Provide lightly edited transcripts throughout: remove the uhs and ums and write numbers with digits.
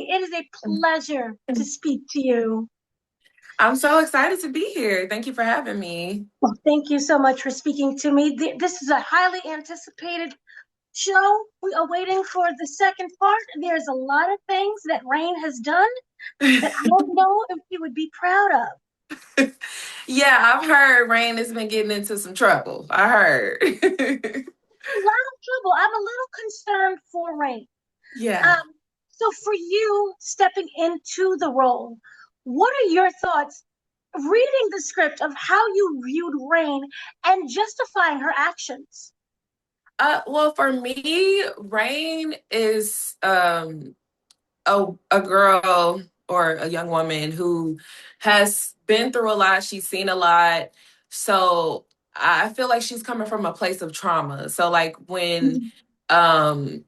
It is a pleasure to speak to you. I'm so excited to be here. Thank you for having me. Well, thank you so much for speaking to me. This is a highly anticipated show. We are waiting for the second part. There's a lot of things that Rain has done that I don't know if she would be proud of. Yeah, I've heard Rain has been getting into some trouble. I heard. A lot of trouble. I'm a little concerned for Rain. Yeah. Um, so for you stepping into the role, what are your thoughts reading the script of how you viewed Rain and justifying her actions? Well, for me, Rain is a girl or a young woman who has been through a lot. She's seen a lot. So I feel like she's coming from a place of trauma. So like when Mhm. um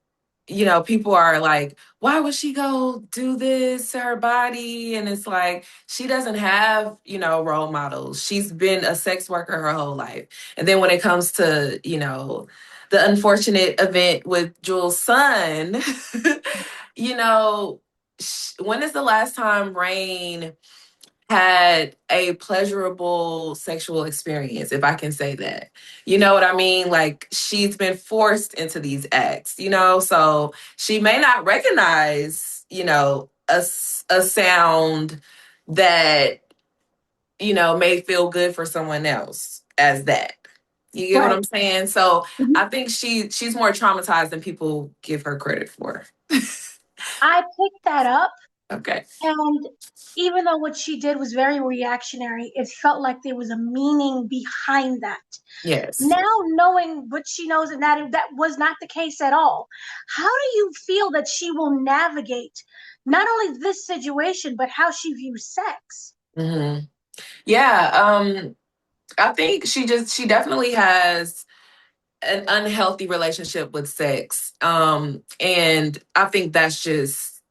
people are like, why would she go do this to her body? And it's like she doesn't have, role models. She's been a sex worker her whole life. And then when it comes to, the unfortunate event with Jules' son, you know, when is the last time Rain had a pleasurable sexual experience, if I can say that? You know what I mean? Like she's been forced into these acts, so she may not recognize, a sound that, may feel good for someone else as that. You get what Right. I'm saying? So Mhm. I think she's more traumatized than people give her credit for. I picked that up, Okay. and even though what she did was very reactionary, it felt like there was a meaning behind that. Yes. Now, knowing what she knows and that was not the case at all, how do you feel that she will navigate not only this situation, but how she views sex? Hmm. Yeah. I think she definitely has an unhealthy relationship with sex. And I think that's just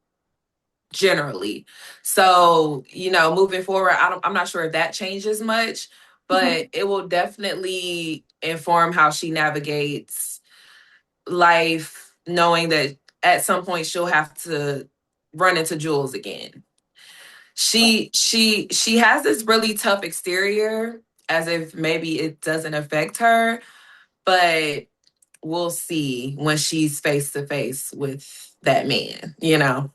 generally. So, moving forward, I'm not sure if that changes much, Mhm. but it will definitely inform how she navigates life, knowing that at some point she'll have to run into Jules again. She has this really tough exterior, as if maybe it doesn't affect her, but we'll see when she's face to face with that man. To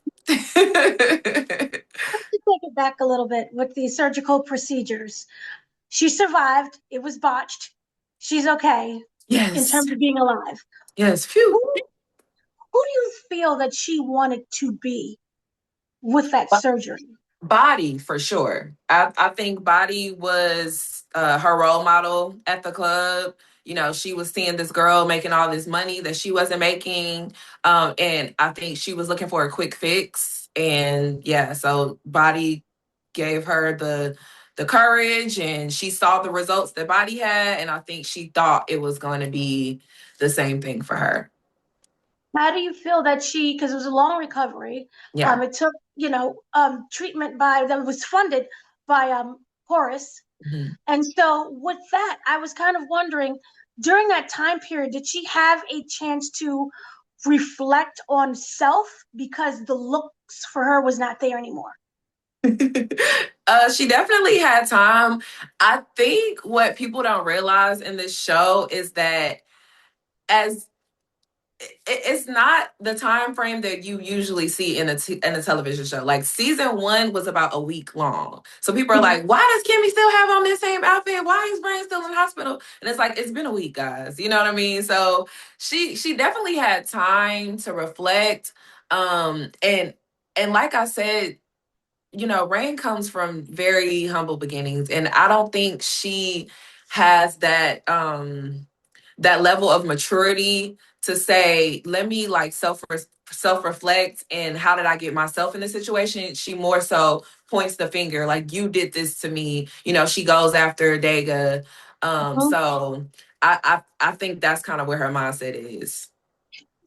take it back a little bit with the surgical procedures, she survived. It was botched. She's okay in Yes. terms of being alive. Yes. Phew. Who, who do you feel that she wanted to be with that surgery? Body for sure. I think Body was her role model at the club. She was seeing this girl making all this money that she wasn't making. And I think she was looking for a quick fix. And yeah, so Body gave her the courage, and she saw the results that Body had. And I think she thought it was going to be the same thing for her. How do you feel that she, because it was a long recovery, Yeah. it took, treatment that was funded by Horace. Mhm. And so with that, I was kind of wondering, during that time period, did she have a chance to reflect on self because the looks for her was not there anymore? She definitely had time. I think what people don't realize in this show is that as it's not the time frame that you usually see in a television show. Like season one was about a week long, so people are Mhm. like, "Why does Kimmie still have on this same outfit? Why is Brain still in the hospital?" And it's like it's been a week, guys. You know what I mean? So she definitely had time to reflect. And like I said, Rain comes from very humble beginnings, and I don't think she has that level of maturity to say, let me like self reflect and how did I get myself in this situation. She more so points the finger like, you did this to me. She goes after Dega. So I think that's kind of where her mindset is.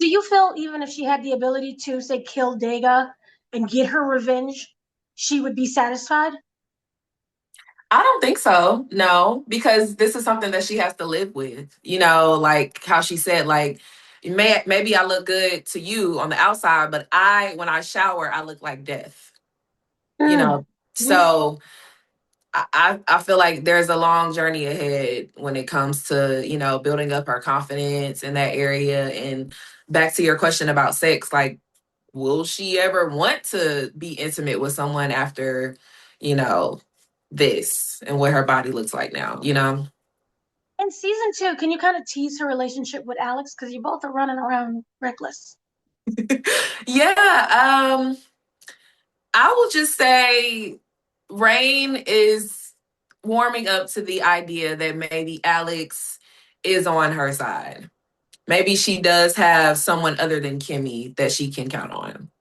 Do you feel even if she had the ability to, say, kill Dega and get her revenge, she would be satisfied? I don't think so. No, because this is something that she has to live with. Like how she said, like maybe I look good to you on the outside, but when I shower, I look like death. You Mm. know, so I feel like there's a long journey ahead when it comes to, building up her confidence in that area. And back to your question about sex, like, will she ever want to be intimate with someone after, you know, this and what her body looks like now, In season 2, can you kind of tease her relationship with Alex? Because you both are running around reckless. Yeah, I will just say Rain is warming up to the idea that maybe Alex is on her side. Maybe she does have someone other than Kimmie that she can count on.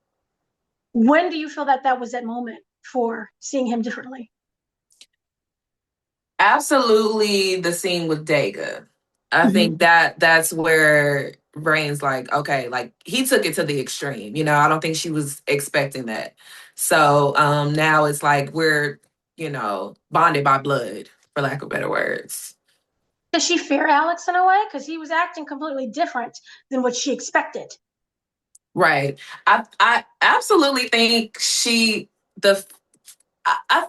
When do you feel that that was that moment for seeing him differently? Absolutely the scene with Daga. I Mhm. think that's where Rain's like, okay, like he took it to the extreme. I don't think she was expecting that. So now it's like we're, bonded by blood, for lack of better words. Does she fear Alex in a way? Because he was acting completely different than what she expected. Right. I absolutely think the I, I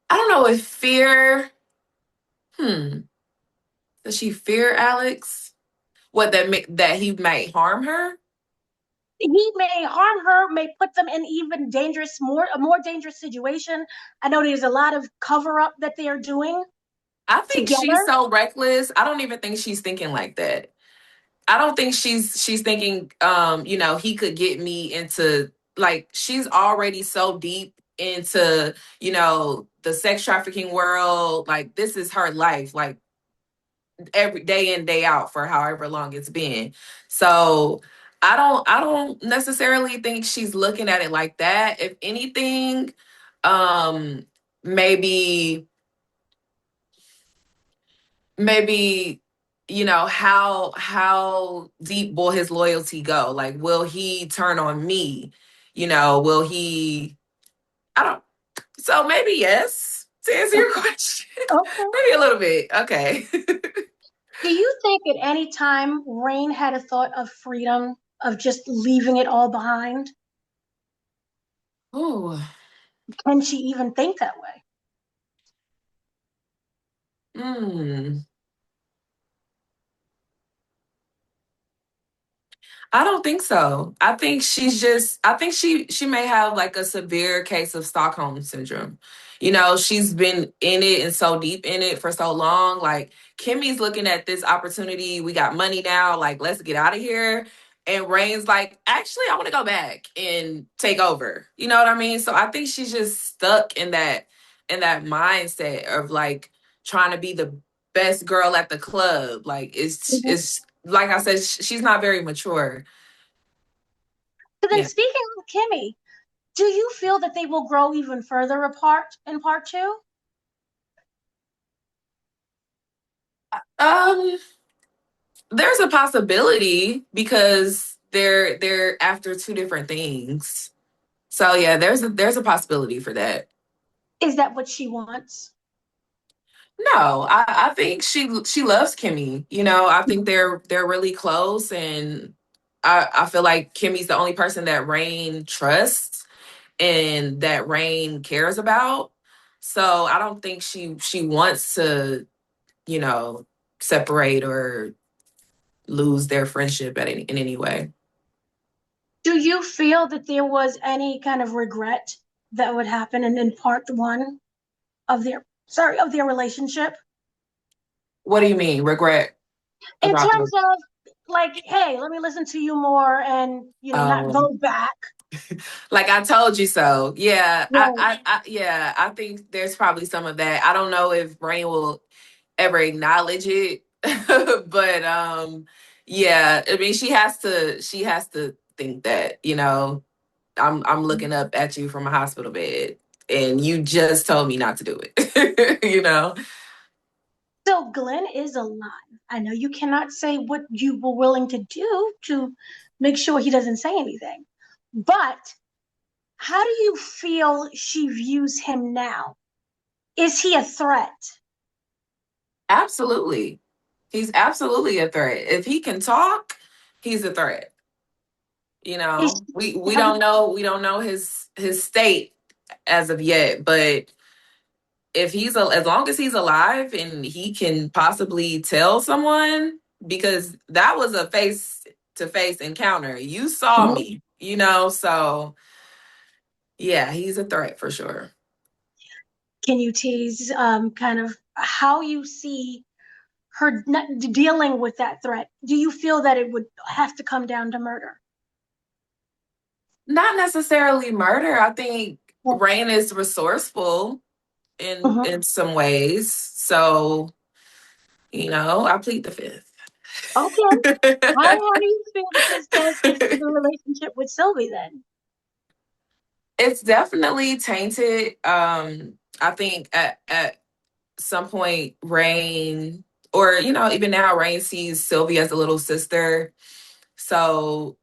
I don't know if fear, hmm, does she fear Alex? What that he might harm her? He may harm her, may put them in even a more dangerous situation. I know there's a lot of cover up that they are doing I think she's together. so reckless. I don't even think she's thinking like that. I don't think she's thinking he could get me into, like, she's already so deep into, the sex trafficking world. Like, this is her life, like every day in, day out for however long it's been. So I don't necessarily think she's looking at it like that. If anything, um maybe maybe how deep will his loyalty go? Like, will he turn on me? Will he? I don't. So maybe yes, to answer your question. Okay. Maybe a little bit. Okay. Do you think at any time Rain had a thought of freedom, of just leaving it all behind? Oh. Can she even think that way? Hmm. I don't think so. I think she may have like a severe case of Stockholm syndrome. She's been in it and so deep in it for so long. Like, Kimmie's looking at this opportunity. We got money now. Like, let's get out of here. And Rain's like, actually, I want to go back and take over. You know what I mean? So I think she's just stuck in that mindset of like trying to be the best girl at the club. Like, Mhm. it's like I said, she's not very mature. So then, Yeah. speaking of Kimmie, do you feel that they will grow even further apart in part 2? Um, there's a possibility because they're after two different things. So yeah, there's a possibility for that. Is that what she wants? No, I think she loves Kimmie. I think they're really close, and I feel like Kimmie's the only person that Rain trusts and that Rain cares about. So I don't think she wants to, you know, separate or lose their friendship in any way. Do you feel that there was any kind of regret that would happen in part 1 of their relationship? What do you mean regret In about terms them? of like, hey, let me listen to you more and not Um, go back. like I told you so. Yeah, Right. yeah, I think there's probably some of that. I don't know if Brain will ever acknowledge it, but yeah, I mean, she has to think that, I'm looking up at you from a hospital bed and you just told me not to do it. So Glenn is alive. I know you cannot say what you were willing to do to make sure he doesn't say anything. But how do you feel she views him now? Is he a threat? Absolutely. He's absolutely a threat. If he can talk, he's a threat. You Is know, we have don't know, his state as of yet, but if as long as he's alive and he can possibly tell someone, because that was a face to face encounter. You saw Mhm. me, you know, so yeah, he's a threat for sure. Can you tease kind of how you see her not dealing with that threat? Do you feel that it would have to come down to murder? Not necessarily murder. I think Well, Rain is resourceful mhm. in some ways. So, I plead the fifth. Okay. How do you feel that this does into the relationship with Sylvie then? It's definitely tainted. I think at some point Rain, or even now, Rain sees Sylvie as a little sister. So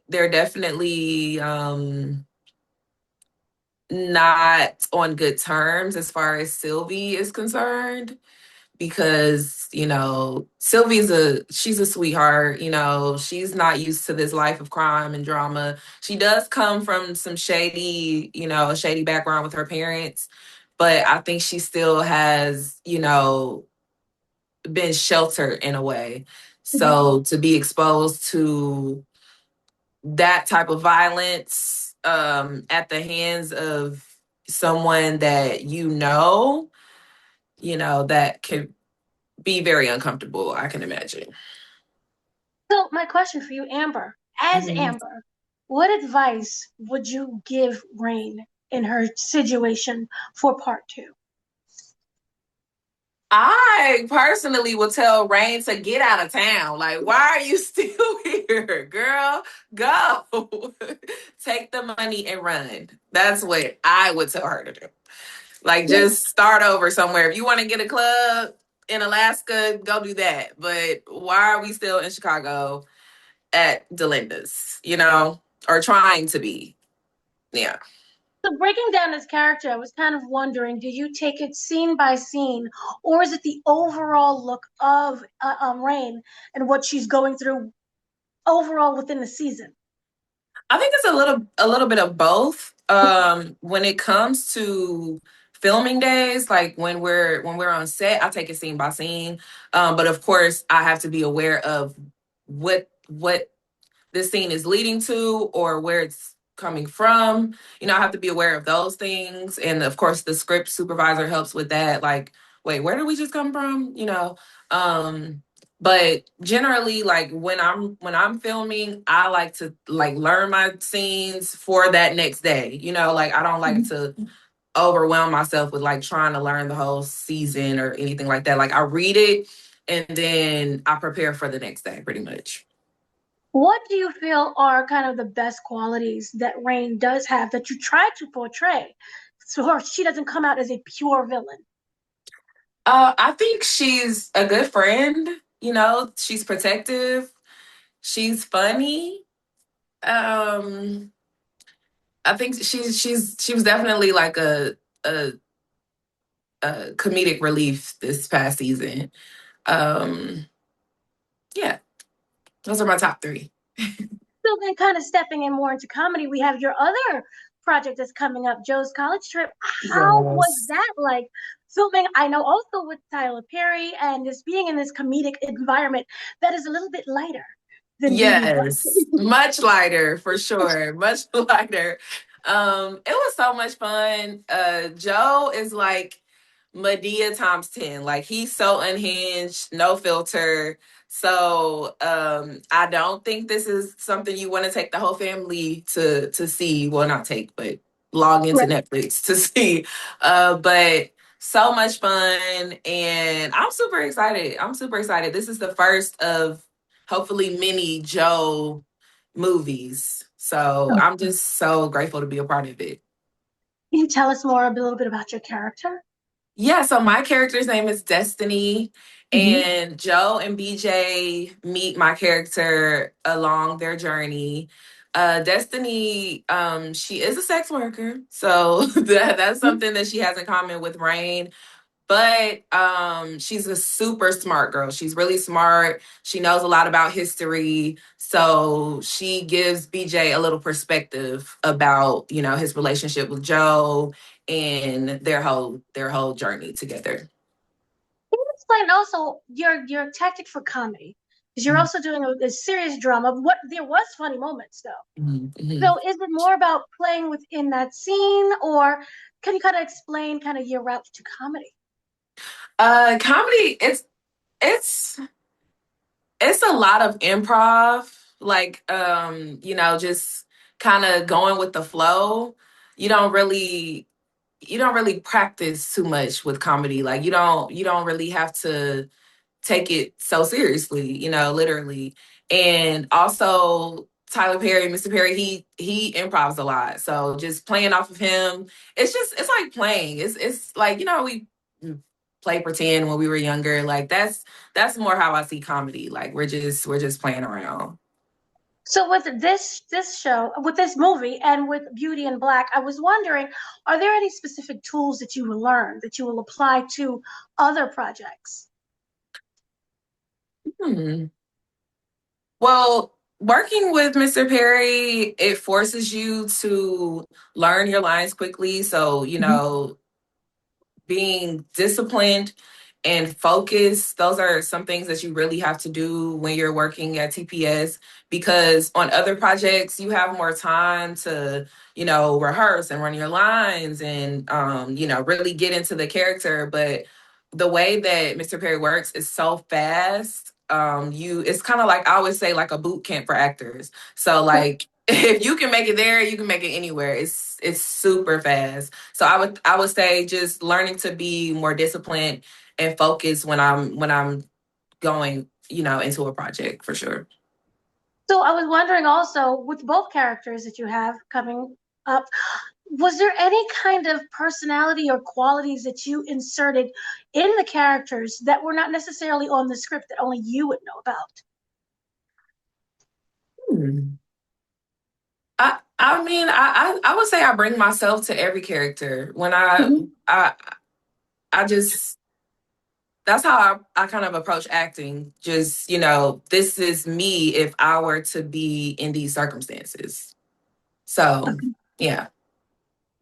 they're definitely not on good terms as far as Sylvie is concerned, because she's a sweetheart. She's not used to this life of crime and drama. She does come from some a shady background with her parents, but I think she still has been sheltered in a way. Mhm. So to be exposed to that type of violence at the hands of someone that that can be very uncomfortable, I can imagine. So my question for you, Amber, as Mhm. Amber, what advice would you give Rain in her situation for part two? I personally will tell Rain to get out of town. Like, why are you still here, girl? Go. Take the money and run. That's what I would tell her to do. Like, Yeah. just start over somewhere. If you want to get a club in Alaska, go do that. But why are we still in Chicago at Delinda's, or trying to be? Yeah. So breaking down his character, I was kind of wondering, do you take it scene by scene, or is it the overall look of Rain and what she's going through overall within the season? I think it's a little bit of both. When it comes to filming days, like when we're on set, I take it scene by scene. But of course, I have to be aware of what this scene is leading to, or where it's coming from. I have to be aware of those things. And of course, the script supervisor helps with that. Like, wait, where did we just come from? Um, but generally, like when I'm filming, I like to like learn my scenes for that next day. Like I don't like to overwhelm myself with like trying to learn the whole season or anything like that. Like I read it and then I prepare for the next day pretty much. What do you feel are kind of the best qualities that Rain does have that you try to portray so she doesn't come out as a pure villain? I think she's a good friend. She's protective. She's funny. Um, I think she was definitely like a, a comedic relief this past season. Um, yeah, those are my top three. So then kind of stepping in more into comedy, we have your other project that's coming up, Joe's College Trip. How was Yes. that like filming? I know also with Tyler Perry and just being in this comedic environment that is a little bit lighter than BB. Yes, much lighter for sure. Much lighter. It was so much fun. Joe is like Medea times 10. Like he's so unhinged, no filter. So I don't think this is something you want to take the whole family to see. Well, not take, but log into Right. Netflix to see. But so much fun, and I'm super excited. I'm super excited. This is the first of hopefully many Joe movies. So I'm just so grateful to be a part of it. Can you tell us more a little bit about your character? Yeah, so my character's name is Destiny, Mhm. and Joe and BJ meet my character along their journey. Destiny, she is a sex worker, so that's something that she has in common with Rain. but she's a super smart girl. She's really smart. She knows a lot about history. So she gives BJ a little perspective about, his relationship with Joe and their whole journey together. Can you explain also your tactic for comedy? Because you're also doing a serious drama. What there was funny moments though. Mm-hmm. So is it more about playing within that scene, or can you kind of explain kind of your route to comedy? Comedy, it's it's a lot of improv, like just kind of going with the flow. You don't really you don't really practice too much with comedy. Like you don't really have to take it so seriously, literally. And also Tyler Perry, Mr. Perry, he improvs a lot. So just playing off of him, it's like playing. It's like, we play pretend when we were younger. Like that's more how I see comedy. Like we're just playing around. So with this show, with this movie, and with Beauty in Black, I was wondering, are there any specific tools that you will learn that you will apply to other projects? Hmm. Well, working with Mr. Perry, it forces you to learn your lines quickly. So, being disciplined and focused, those are some things that you really have to do when you're working at TPS, because on other projects you have more time to, rehearse and run your lines and really get into the character. But the way that Mr. Perry works is so fast. It's kind of like, I always say, like a boot camp for actors. So like if you can make it there, you can make it anywhere. It's super fast. So I would say just learning to be more disciplined and focused when I'm going, into a project for sure. So I was wondering also, with both characters that you have coming up, was there any kind of personality or qualities that you inserted in the characters that were not necessarily on the script that only you would know about? Hmm. I mean, I would say I bring myself to every character. When Mhm. I just that's how I kind of approach acting. Just, this is me if I were to be in these circumstances. So Okay. yeah.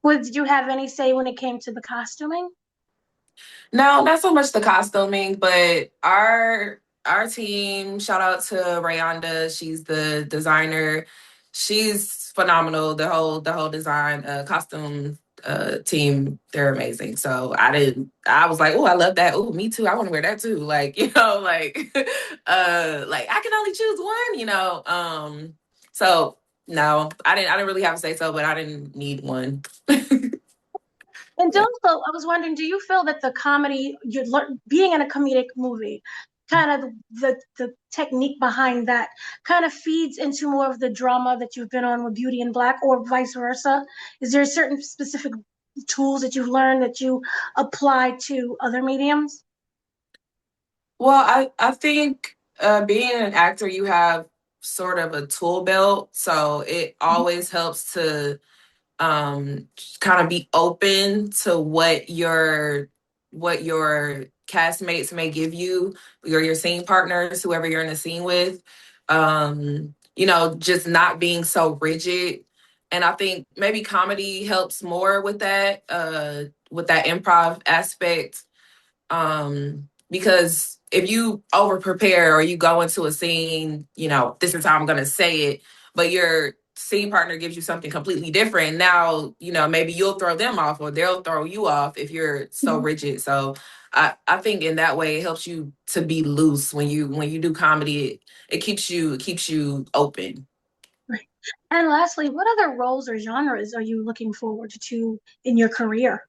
Did you have any say when it came to the costuming? No, not so much the costuming, but our team, shout out to Rayonda, she's the designer. She's phenomenal. The whole design costume team, they're amazing. So I was like, oh, I love that. Oh, me too. I want to wear that too. Like, like like I can only choose one. So no, I didn't really have to say so, but I didn't need one. And also, I was wondering, do you feel that the comedy, being in a comedic movie, kind of the technique behind that kind of feeds into more of the drama that you've been on with Beauty and Black, or vice versa? Is there certain specific tools that you've learned that you apply to other mediums? Well, I think being an actor, you have sort of a tool belt, so it always helps to kind of be open to what your castmates may give you, your scene partners, whoever you're in a scene with. Just not being so rigid. And I think maybe comedy helps more with that improv aspect, because if you over prepare or you go into a scene, this is how I'm going to say it, but your scene partner gives you something completely different. Now, maybe you'll throw them off or they'll throw you off if you're so Mhm. rigid. So I think in that way it helps you to be loose when you do comedy. It keeps you open. Right. And lastly, what other roles or genres are you looking forward to in your career?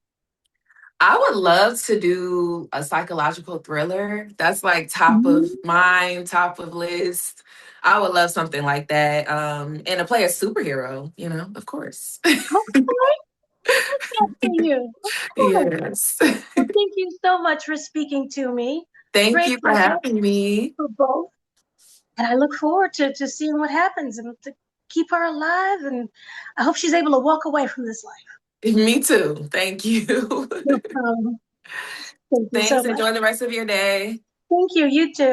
I would love to do a psychological thriller. That's like top of Mhm. mind, top of list. I would love something like that. And to play a superhero, of course. Okay, good for you. Of course. Yes. Well, thank you so much for speaking to me. Thank Great you for pleasure having me. for both. And I look forward to seeing what happens and to keep her alive. And I hope she's able to walk away from this life. Me too. Thank you. No problem. Thank you so Thanks. much. Enjoy the rest of your day. Thank you. You too.